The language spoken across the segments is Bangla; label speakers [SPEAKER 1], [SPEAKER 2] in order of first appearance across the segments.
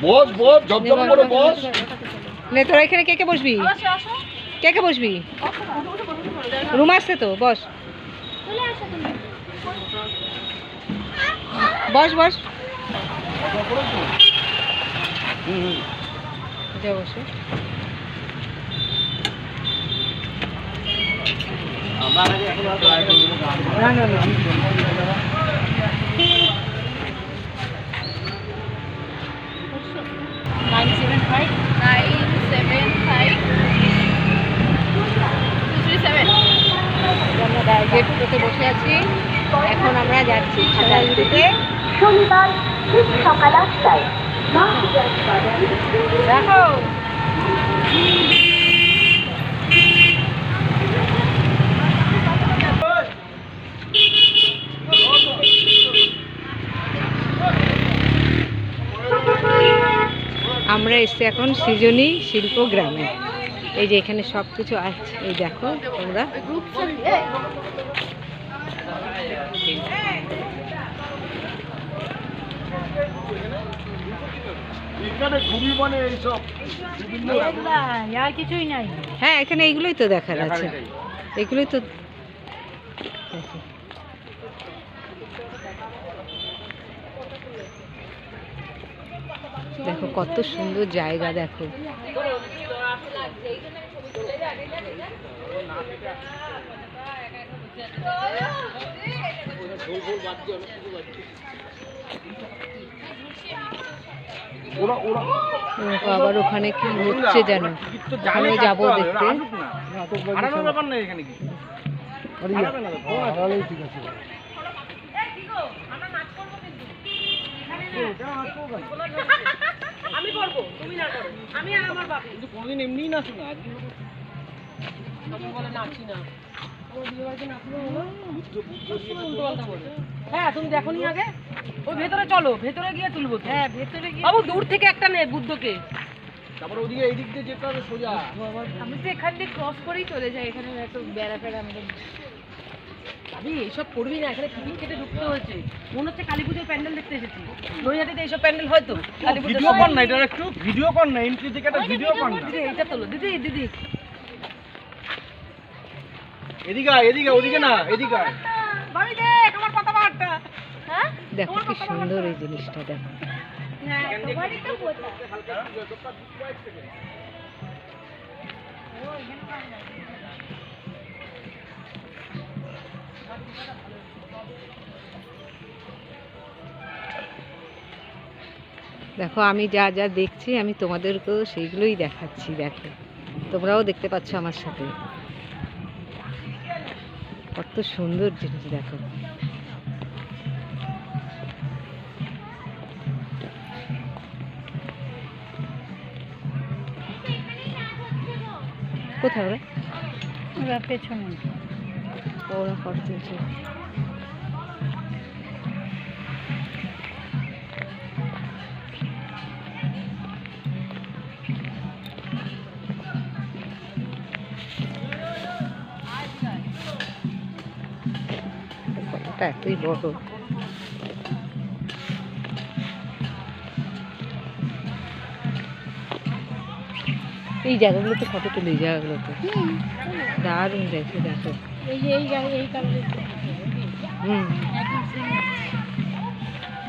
[SPEAKER 1] বস বস ঝপঝপ করে বস।
[SPEAKER 2] নে তোরা এখানে কে কে বসবি? কে কে বসবি? রুম আসছে তো, বস বস বস। বসে না না না 975 আমরা গেট টোকে বসে আছি। এখন আমরা যাচ্ছি সোনাঝুরিতে।
[SPEAKER 3] শনিবার ঠিক সকাল 8টায়
[SPEAKER 2] দেখো আমরা এসছি এখন সৃজনী শিল্প গ্রামে। এই যে এখানে সব কিছু আছে, এই দেখো তোমরা। হ্যাঁ এখানে এইগুলোই তো দেখার আছে, এগুলোই তো। দেখো কত সুন্দর জায়গা, দেখো আবার ওখানে কি হচ্ছে জানো, ওখানে যাবো দেখতে।
[SPEAKER 4] আমি করবো, তুমি না করো। আমি আর আমার বাবা কিন্তু কোনদিন এমনিই নাচি না, আজকে বলে নাচি না। হ্যাঁ তুমি দেখো নি আগে, ওই ভেতরে চলো, ভেতরে গিয়ে তুলবো। হ্যাঁ ভেতরে গিয়ে বাবু দূর থেকে একটা নে বুদ্ধকে, তারপরে ওদিকে এই দিক দিয়ে যেতে হবে সোজা। আমি তো এখান দিয়ে ক্রস করেই চলে যাই, এখানে একটু বেড়া ফেরা আমাদের। ভাবি এইসব করবি না, এখানে টিকিট কেটে ঢুকতে হয়েছে, মনে হচ্ছে কালী পুজোর প্যান্ডেল দেখতে এসেছি। নৈহাটিতে এইসব প্যান্ডেল হয়তো কালী পুজো। ভিডিও কর না, এটা একটু ভিডিও কর না, এন্ট্রি থেকে একটা ভিডিও কর না। দিদি এইটা তোলো, দিদি দিদি এদিকে আয়, এদিকে ওদিকে না, এদিকে আয়। ভাবি দেখ আমার কথা বার্তা। হ্যাঁ
[SPEAKER 2] দেখো কি সুন্দর এই জিনিসটা, দেখো
[SPEAKER 4] হ্যাঁ তোমারই তো পোতা।
[SPEAKER 2] দেখো আমি যা যা দেখছি আমি তোমাদেরকেও সেইগুলোই দেখাচ্ছি। দেখো তোমরাও দেখতে পাচ্ছ আমার সাথে, কত সুন্দর জিনিস দেখো। কোথায় ওরা?
[SPEAKER 4] ওরা পেছনে,
[SPEAKER 2] ওরা করতেছে। এতই বড়, এই জায়গাগুলোতে ফটো তুলি, এই জায়গাগুলোতে দারুণ দেখে। দেখো
[SPEAKER 4] এই যে এই গাড়ি এই কালারে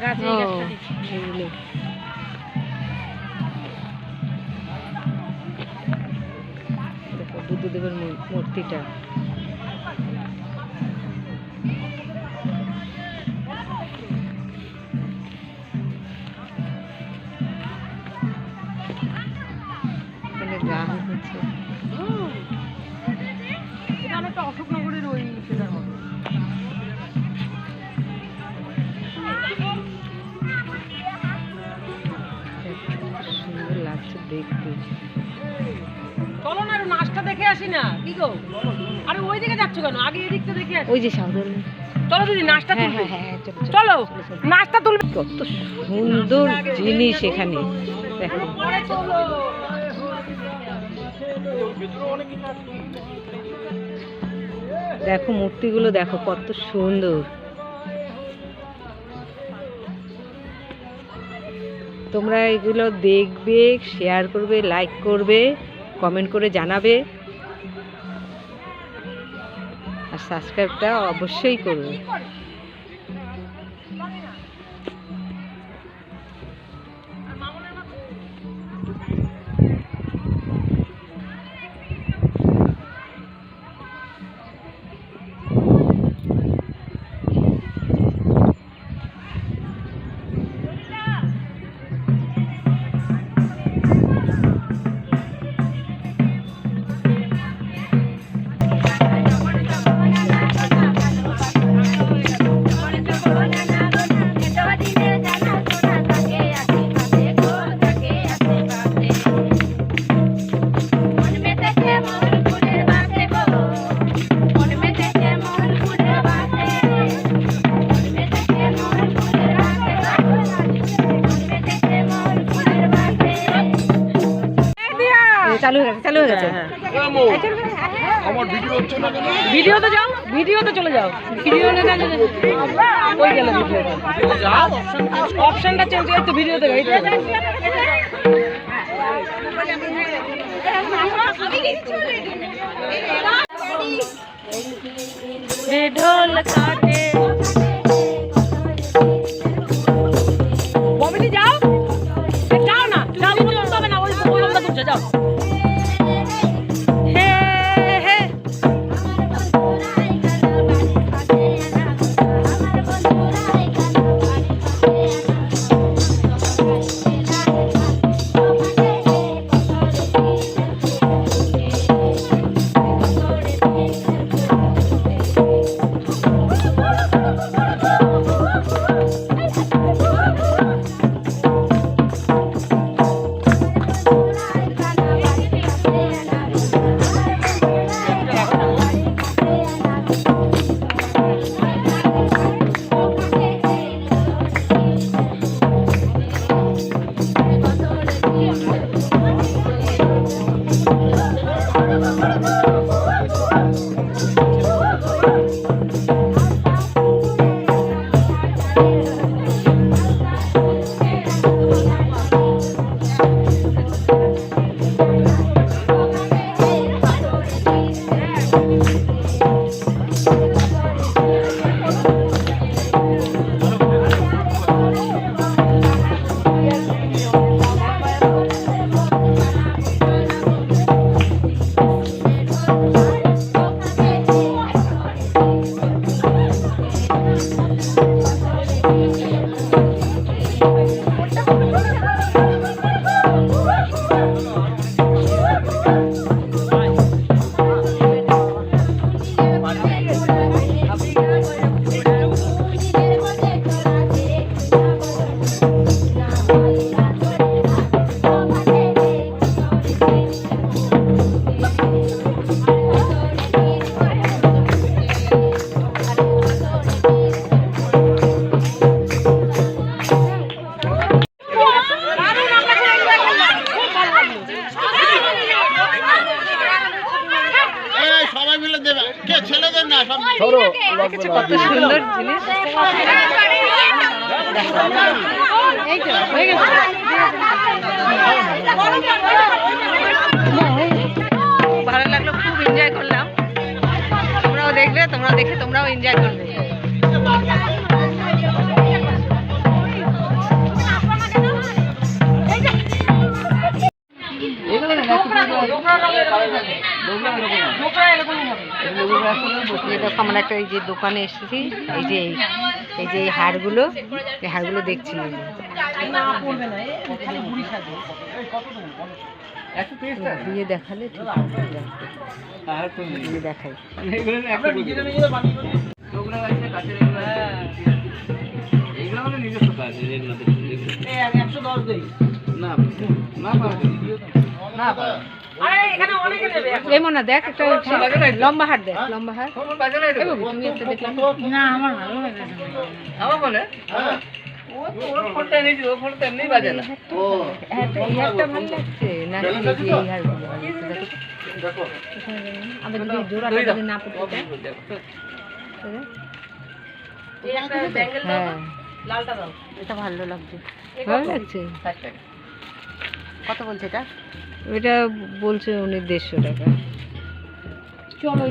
[SPEAKER 4] গাছ, এই গাছটা
[SPEAKER 2] এইগুলো দেখো বুদ্ধদেবের মূর্তিটা।
[SPEAKER 4] সেটার মতো।
[SPEAKER 2] সুন্দর লাগছে দেখতে।
[SPEAKER 4] চলো না, একটু নাচটা দেখে আসি না, কি গো? আরে ওই দিকে যাচ্ছ কেন? আগে এদিকটা দেখে আসি।
[SPEAKER 2] ওই যে সাউদর।
[SPEAKER 4] চলো দিদি, নাচটা
[SPEAKER 2] হ্যাঁ
[SPEAKER 4] তুলবে।
[SPEAKER 2] হ্যাঁ হ্যাঁ,
[SPEAKER 4] চলো নাচটা তুলবে।
[SPEAKER 2] কত সুন্দর জিনিস এখানে দেখো। দেখো মূর্তিগুলো দেখো কত সুন্দর। তোমরা এগুলো দেখবে, শেয়ার করবে, লাইক করবে, কমেন্ট করে জানাবে, আর সাবস্ক্রাইবটা অবশ্যই করবে। চালু হয়ে গেছে, চালু হয়ে গেছে।
[SPEAKER 1] আমার ভিডিও হচ্ছে না কেন?
[SPEAKER 4] ভিডিওতে যাও, ভিডিওতে চলে যাও। ভিডিও ওই গেল ভিডিওটা। অপশনটা চেঞ্জ করে তো ভিডিওতে এই তো। ঢোল কাটে বমিনি যাও, যাও না, যাও তুলতে হবে না, ওই ওইটা তুলছে, যাও।
[SPEAKER 2] কত সুন্দর জিনিস। ভালো লাগলো, খুব এনজয় করলাম। তোমরাও দেখলে, তোমরাও দেখে তোমরাও এনজয় করবে। দেখো আমরা একটা এই যে দোকানে এসেছি, এই যে এই হারগুলো, এই হারগুলো দেখছি। দিয়ে দেখালে ঠিক দিয়ে দেখাই। এমন না দেখ একটা লম্বা হাট দেখ, লম্বা হাট তুমি একটা দেখলাম না আমার ভালো লাগে আমার বলে এটা ভালো লাগছে, ভালো লাগছে। কত বলছে এটা? এটা বলছে 1,500 টাকা। চলো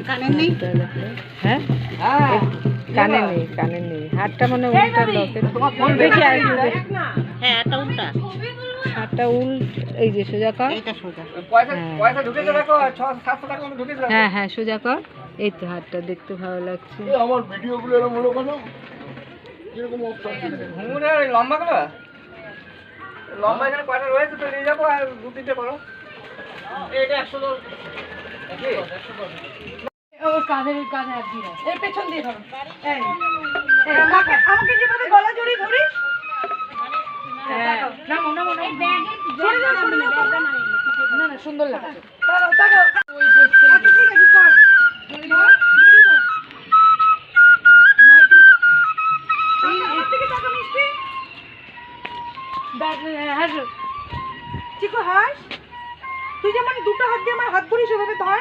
[SPEAKER 2] কানে নেই, হ্যাঁ কানে নেই, কানে নেই। হাতটা মানে উল্টা লকেট, হ্যাঁ এটা উল্টা, হাতটা উল্ট। এই যে সোজা কর, হ্যাঁ হ্যাঁ সোজা কর। এই তো হাতটা দেখতে ভালো লাগছে।
[SPEAKER 1] আমার ভিডিওগুলো এরকম হলো কেন?
[SPEAKER 5] লম্বা গুলো লম্বা এখানে কয়টা রয়েছে তো নিয়ে যাবো আর 2-3টে করো। এটা 110
[SPEAKER 4] কাঁধে হাত দিয়ে এই পেছন দিয়ে ধরো। আমাকে যেভাবে গলা জড়িয়ে ধরিস না মনে মনে না না সুন্দর লাগছে। ওই ঠিক আছে কর চিকু হাস, তুই যেমন দুটো হাত দিয়ে আমার হাত ধরিস সেভাবে ধর।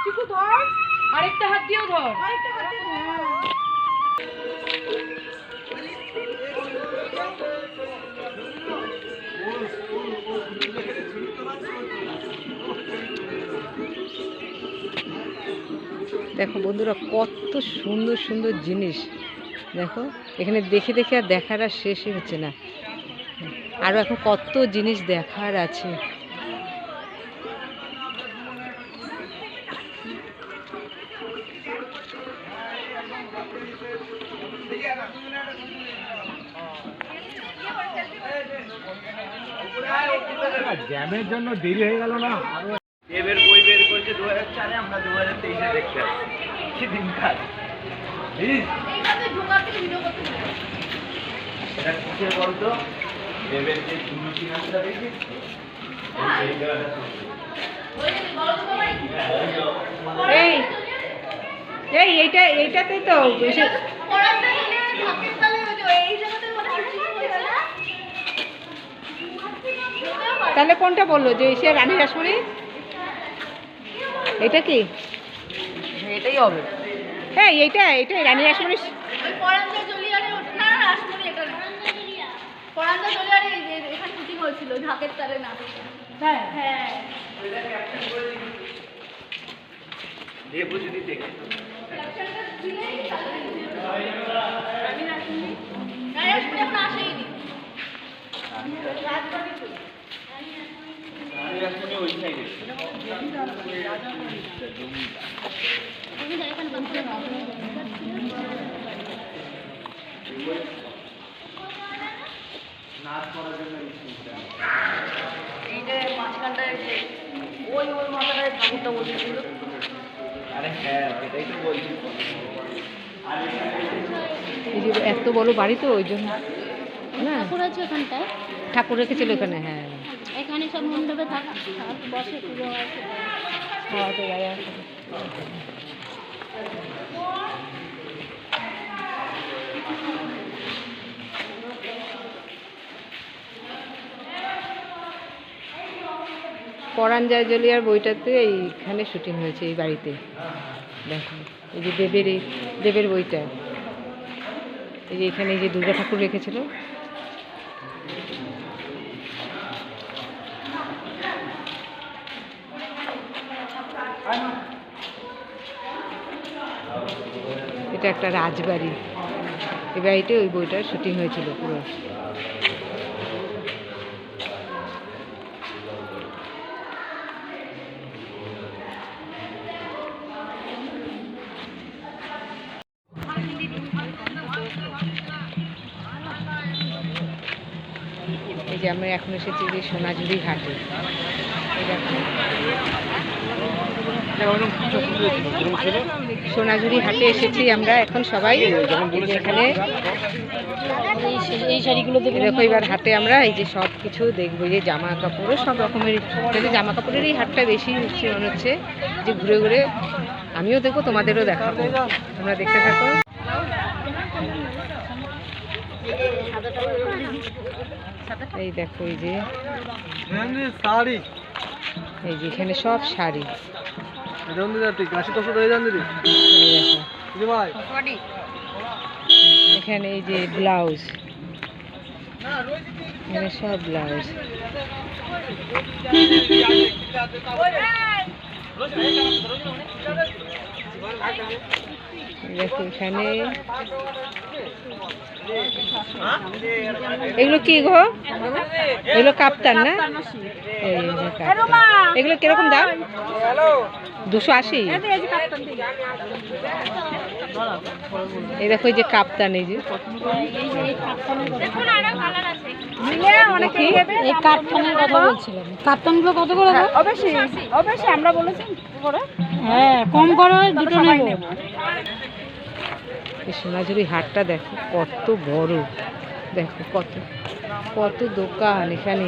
[SPEAKER 4] চিকু ধর, আরেকটা হাত দিয়েও ধর, আরেকটা হাত দিয়ে ধর।
[SPEAKER 2] দেখো বন্ধুরা কত সুন্দর সুন্দর জিনিস, দেখো এখানে দেখে দেখে আর দেখার আর শেষই হচ্ছে না। আরও এখন কত জিনিস দেখার আছে।
[SPEAKER 5] জ্যামের জন্য দেরি হয়ে গেল না। দেবের বই বের করেছে 2004-এ, আমরা 2023-এ দেখতে আসছি। কি দিন কাজ এটা কিসের বলতো? দেবের যে তুলসী নাচটা দেখি
[SPEAKER 2] এই এইটাতেই তো তাহলে কোনটা বললো যে সে রানী রাসমণি? এটা কি? এটাই হবে। হ্যাঁ এইটাই রানী রাসমণি। এত বড় বাড়ি তো ওই জন্য
[SPEAKER 3] ঠাকুর আছে ওখানটায়,
[SPEAKER 2] ঠাকুর রেখেছিল এখানে। হ্যাঁ
[SPEAKER 3] এখানে সব মণ্ডপে থাকে, বসে পুজো হয়।
[SPEAKER 2] পরাণ যায় জলিয়ার বইটাতে এইখানে শুটিং হয়েছে, এই বাড়িতে। দেখো এই যে দেবের বইটা, এই যে এখানে এই যে দুর্গা ঠাকুর রেখেছিল। এটা একটা রাজবাড়ি, এই বাড়িতে ওই বইটার শুটিং হয়েছিল পুরো। এই যে আমরা এখন এসেছি যে সোনাঝুরি হাটে। এই দেখো সোনাঝুরি হাটে এসেছি আমরা এখন সবাই। এখানে
[SPEAKER 3] এই শাড়িগুলো
[SPEAKER 2] দেখো এবার হাটে আমরা এই যে সব কিছু দেখবো, যে জামা কাপড়ও সব রকমের, জামা কাপড়ের এই হাটটা বেশি মনে হচ্ছে, যে ঘুরে ঘুরে আমিও দেখবো তোমাদেরও দেখাবো, তোমরা দেখতে থাকো। এই দেখো এই যে
[SPEAKER 1] শাড়ি,
[SPEAKER 2] এই যে এখানে সব শাড়ি,
[SPEAKER 1] এই দেখো
[SPEAKER 2] এখানে এই যে ব্লাউজ, এখানে সব ব্লাউজ। দেখো এখানে এগুলো কি গো? এগুলো কাপ্তান না? এই যে কাপ্তান। এগুলো কিরকম দাম? 280। এই দেখো এই যে কাপ্তান, এই যে
[SPEAKER 3] এই কাপ্তানের কথা বলছিলাম। কাপ্তানগুলো কত করে? অবশ্যই অবশ্যই আমরা বলেছি হ্যাঁ কম করো, দুটো নেব।
[SPEAKER 2] এই সোনাঝুরি হাটটা দেখো কত বড়, দেখো কত কত দোকান এখানে।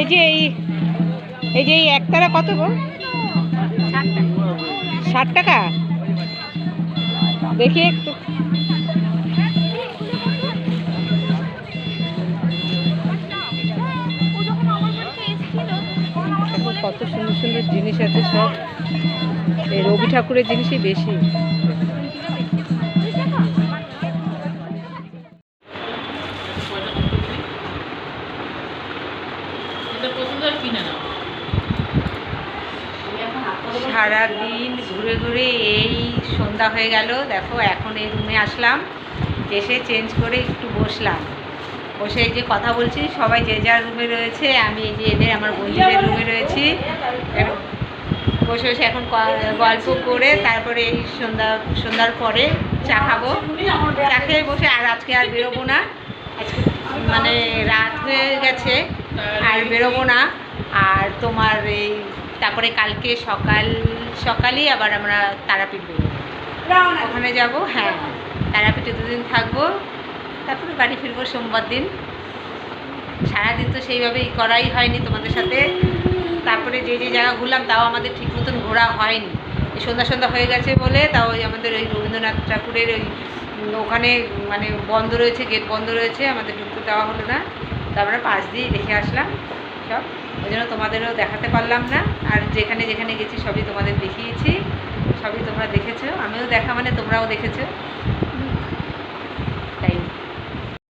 [SPEAKER 2] এই যে এই যে একতারা কত গো? 60 টাকা। দেখি একটু, কত সুন্দর সুন্দর জিনিস আছে সব। এই রবি ঠাকুরের জিনিসই বেশি। সারাদিন ঘুরে ঘুরে এই সন্ধ্যা হয়ে গেল। দেখো এখন এই রুমে আসলাম, এসে চেঞ্জ করে একটু বসলাম, বসে এই যে কথা বলছি। সবাই যে যার রুমে রয়েছে, আমি এই যে এদের আমার বন্ধুদের রুমে রয়েছি। বসে বসে এখন গল্প করে তারপরে এই সন্ধ্যার পরে চা খাবো। চা খেয়ে বসে, আর আজকে আর বেরোবো না, আজকে মানে রাত হয়ে গেছে, আর বেরোবো না। আর তোমার এই তারপরে কালকে সকালেই আবার আমরা তারাপীঠ বেরোবো, ওখানে যাব। হ্যাঁ, তারাপীঠে 2 দিন থাকবো, তারপরে বাড়ি ফিরবো সোমবার দিন। সারাদিন তো সেইভাবেই করাই হয়নি তোমাদের সাথে। তারপরে যে যে জায়গা ঘুরলাম তাও আমাদের ঠিক মতন ঘোরা হয়নি, এই সন্ধ্যা হয়ে গেছে বলে। তাও ওই আমাদের ওই রবীন্দ্রনাথ ঠাকুরের ওখানে মানে বন্ধ রয়েছে, গেট বন্ধ রয়েছে, আমাদের ঢুকতে দেওয়া হলো না। তো আমরা পাশ দিয়েই দেখে আসলাম সব, ওই জন্য তোমাদেরও দেখাতে পারলাম না। আর যেখানে যেখানে গেছি সবই তোমাদের দেখিয়েছি, সবই তোমরা দেখেছো, আমিও দেখা মানে তোমরাও দেখেছো।